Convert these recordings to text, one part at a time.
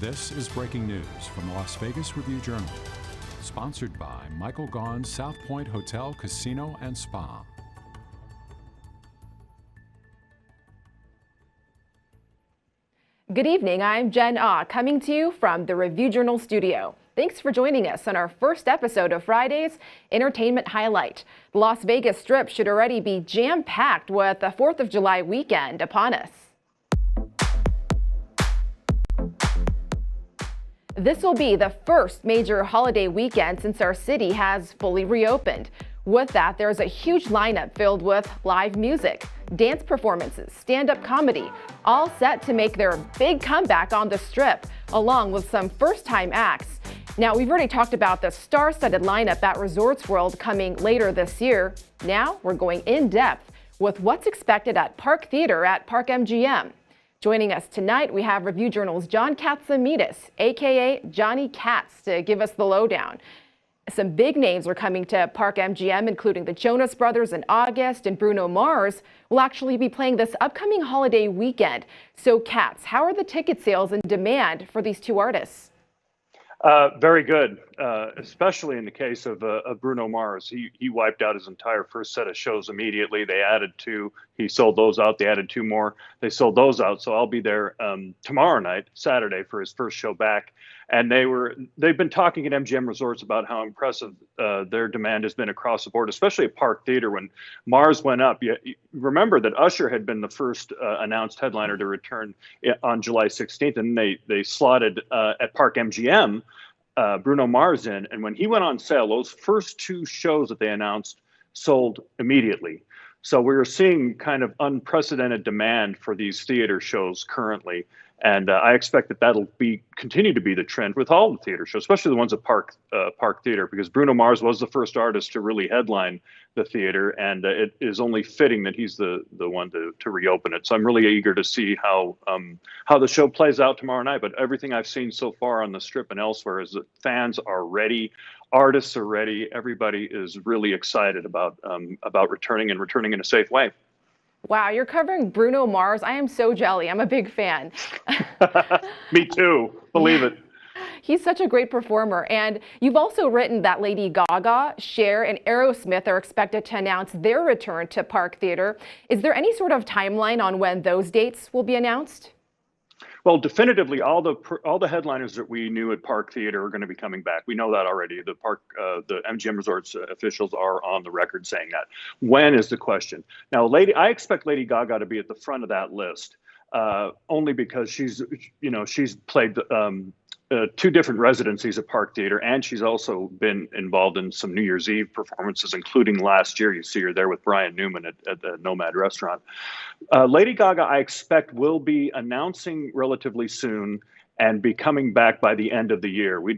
This is breaking news from the Las Vegas Review-Journal, sponsored by Michael Gaughan's South Point Hotel, Casino, and Spa. Good evening, I'm Jen Ah, coming to you from the Review-Journal studio. Thanks for joining us on our first episode of Friday's Entertainment Highlight. The Las Vegas Strip should already be jam-packed with the 4th of July weekend upon us. This will be the first major holiday weekend since our city has fully reopened. With that, there's a huge lineup filled with live music, dance performances, stand-up comedy, all set to make their big comeback on the Strip, along with some first-time acts. Now, we've already talked about the star-studded lineup at Resorts World coming later this year. Now, we're going in-depth with what's expected at Park Theater at Park MGM. Joining us tonight, we have Review-Journal's John Katsimitidis, aka Johnny Katz, to give us the lowdown. Some big names are coming to Park MGM, including the Jonas Brothers in August, and Bruno Mars will actually be playing this upcoming holiday weekend. So, Katz, how are the ticket sales and demand for these two artists? Very good, especially in the case of Bruno Mars. He wiped out his entire first set of shows immediately. They added two. He sold those out. They added two more. They sold those out. So I'll be there tomorrow night, Saturday, for his first show back. And they've been talking at MGM Resorts about how impressive their demand has been across the board, especially at Park Theater. When Mars went up, you remember that Usher had been the first announced headliner to return on July 16th, and they slotted at Park MGM Bruno Mars in. And when he went on sale, those first two shows that they announced sold immediately. So we're seeing kind of unprecedented demand for these theater shows currently. And I expect that that'll continue to be the trend with all the theater shows, especially the ones at Park Theater, because Bruno Mars was the first artist to really headline the theater, and it is only fitting that he's the one to reopen it. So I'm really eager to see how the show plays out tomorrow night. But everything I've seen so far on the Strip and elsewhere is that fans are ready, artists are ready, everybody is really excited about returning in a safe way. Wow, you're covering Bruno Mars. I am so jelly. I'm a big fan. Me too. Believe it. He's such a great performer. And you've also written that Lady Gaga, Cher, and Aerosmith are expected to announce their return to Park Theater. Is there any sort of timeline on when those dates will be announced? Well, definitively, all the headliners that we knew at Park Theater are going to be coming back. We know that already. The MGM Resorts officials are on the record saying that. When is the question? Now, I expect Lady Gaga to be at the front of that list, only because she's played two different residencies at Park Theater, and she's also been involved in some New Year's Eve performances, including last year. You see her there with Brian Newman at the Nomad restaurant. Lady Gaga, I expect, will be announcing relatively soon and be coming back by the end of the year. We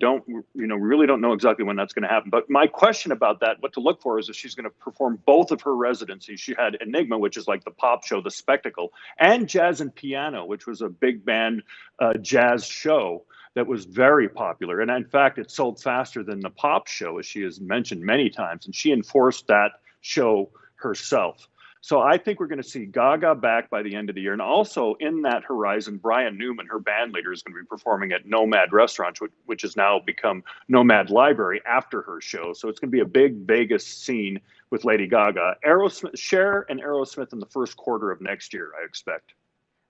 really don't know exactly when that's going to happen. But my question about that, what to look for, is if she's going to perform both of her residencies. She had Enigma, which is like the pop show, the spectacle, and Jazz and Piano, which was a big band jazz show that was very popular. And in fact, it sold faster than the pop show, as she has mentioned many times. And she enforced that show herself. So I think we're going to see Gaga back by the end of the year. And also in that horizon, Brian Newman, her band leader, is going to be performing at Nomad Restaurant, which has now become Nomad Library after her show. So it's going to be a big Vegas scene with Lady Gaga. Cher and Aerosmith in the first quarter of next year, I expect.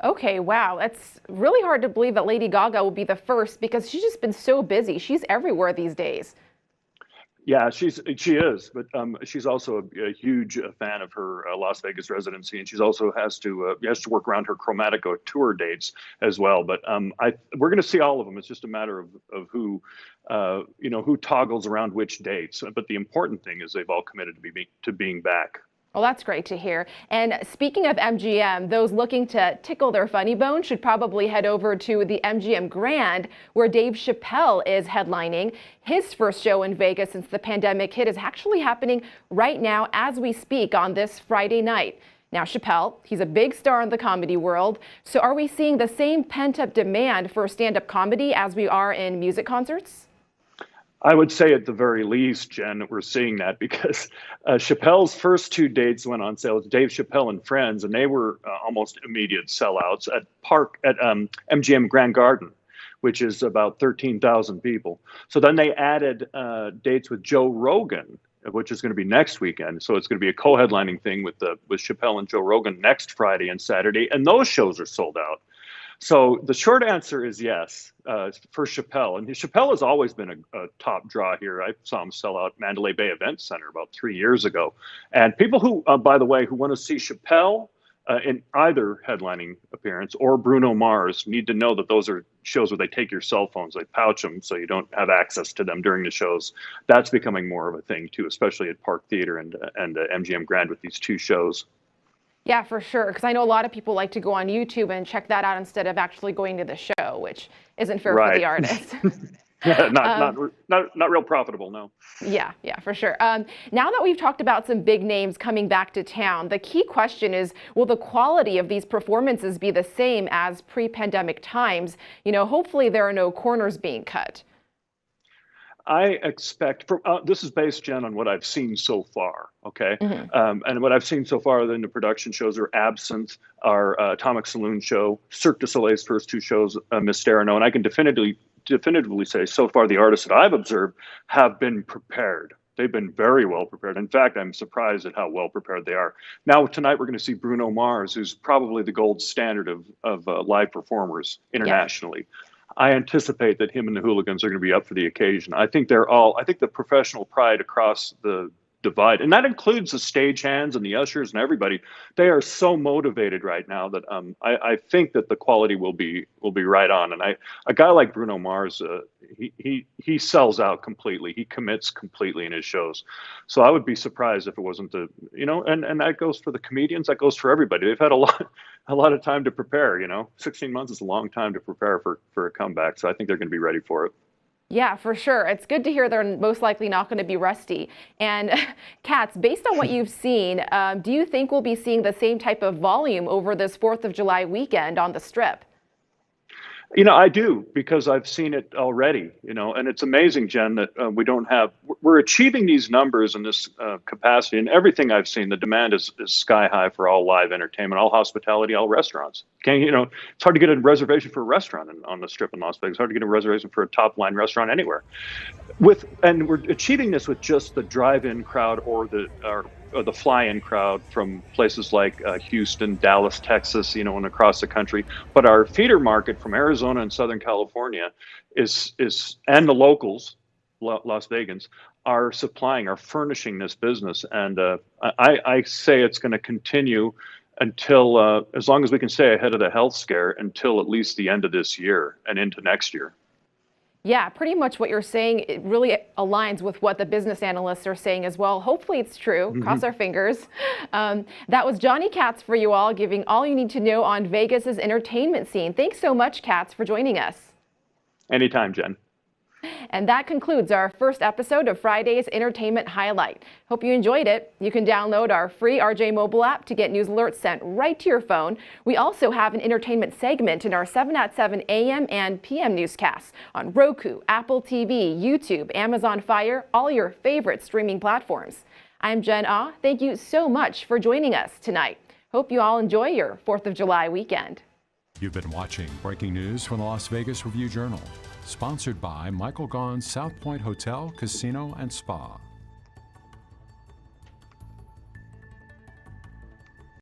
Okay, wow. It's really hard to believe that Lady Gaga will be the first because she's just been so busy. She's everywhere these days. Yeah, she is, but she's also a huge fan of her Las Vegas residency, and she's also has to work around her Chromatica tour dates as well. But we're going to see all of them. It's just a matter of who toggles around which dates. But the important thing is they've all committed to being back. Well, that's great to hear. And speaking of MGM, those looking to tickle their funny bone should probably head over to the MGM Grand, where Dave Chappelle is headlining. His first show in Vegas since the pandemic hit is actually happening right now as we speak on this Friday night. Now, Chappelle, he's a big star in the comedy world. So are we seeing the same pent-up demand for stand-up comedy as we are in music concerts? I would say at the very least, Jen, we're seeing that because Chappelle's first two dates went on sale. It was Dave Chappelle and Friends, and they were almost immediate sellouts at MGM Grand Garden, which is about 13,000 people. So then they added dates with Joe Rogan, which is going to be next weekend. So it's going to be a co-headlining thing with Chappelle and Joe Rogan next Friday and Saturday, and those shows are sold out. So the short answer is yes for Chappelle. And Chappelle has always been a top draw here. I saw him sell out Mandalay Bay Event Center about 3 years ago. And people who, by the way, who want to see Chappelle in either headlining appearance or Bruno Mars need to know that those are shows where they take your cell phones, they pouch them so you don't have access to them during the shows. That's becoming more of a thing too, especially at Park Theater and MGM Grand with these two shows. Yeah, for sure. Because I know a lot of people like to go on YouTube and check that out instead of actually going to the show, which isn't fair for the artist. Yeah, not real profitable, no. Yeah, for sure. Now that we've talked about some big names coming back to town, the key question is, will the quality of these performances be the same as pre-pandemic times? Hopefully there are no corners being cut. I expect, this is based, Jen, on what I've seen so far, okay? And what I've seen so far in the production shows are Absinthe, our Atomic Saloon show, Cirque du Soleil's first two shows, Mysterino, and I can definitively say so far the artists that I've observed have been prepared. They've been very well prepared. In fact, I'm surprised at how well prepared they are. Now, tonight we're going to see Bruno Mars, who's probably the gold standard of live performers internationally. Yeah. I anticipate that him and the Hooligans are going to be up for the occasion. I think the professional pride across the divide, and that includes the stagehands and the ushers and everybody. They are so motivated right now that I think that the quality will be right on. And a guy like Bruno Mars, he sells out completely. He commits completely in his shows. So I would be surprised if it wasn't and that goes for the comedians. That goes for everybody. They've had a lot of time to prepare. 16 months is a long time to prepare for a comeback. So I think they're going to be ready for it. Yeah, for sure. It's good to hear they're most likely not going to be rusty. And Katz, based on what you've seen, do you think we'll be seeing the same type of volume over this 4th of July weekend on the Strip? I do, because I've seen it already, and it's amazing, Jen, that we're achieving these numbers and this capacity, and everything I've seen, the demand is sky high for all live entertainment, all hospitality, all restaurants. It's hard to get a reservation for a restaurant on the Strip in Las Vegas. It's hard to get a reservation for a top line restaurant anywhere. And we're achieving this with just the drive-in crowd or the fly-in crowd from places like Houston, Dallas, Texas, and across the country. But our feeder market from Arizona and Southern California and the locals, Las Vegans, are furnishing this business. And I say it's going to continue until, as long as we can stay ahead of the health scare, until at least the end of this year and into next year. Yeah, pretty much what you're saying, it really aligns with what the business analysts are saying as well. Hopefully it's true. Cross our fingers. That was Johnny Katz for you all, giving all you need to know on Vegas's entertainment scene. Thanks so much, Katz, for joining us. Anytime, Jen. And that concludes our first episode of Friday's Entertainment Highlight. Hope you enjoyed it. You can download our free RJ mobile app to get news alerts sent right to your phone. We also have an entertainment segment in our 7 at 7 a.m. and p.m. newscasts on Roku, Apple TV, YouTube, Amazon Fire, all your favorite streaming platforms. I'm Jen Ah. Thank you so much for joining us tonight. Hope you all enjoy your 4th of July weekend. You've been watching breaking news from the Las Vegas Review-Journal, sponsored by Michael Gaughan's South Point Hotel, Casino, and Spa.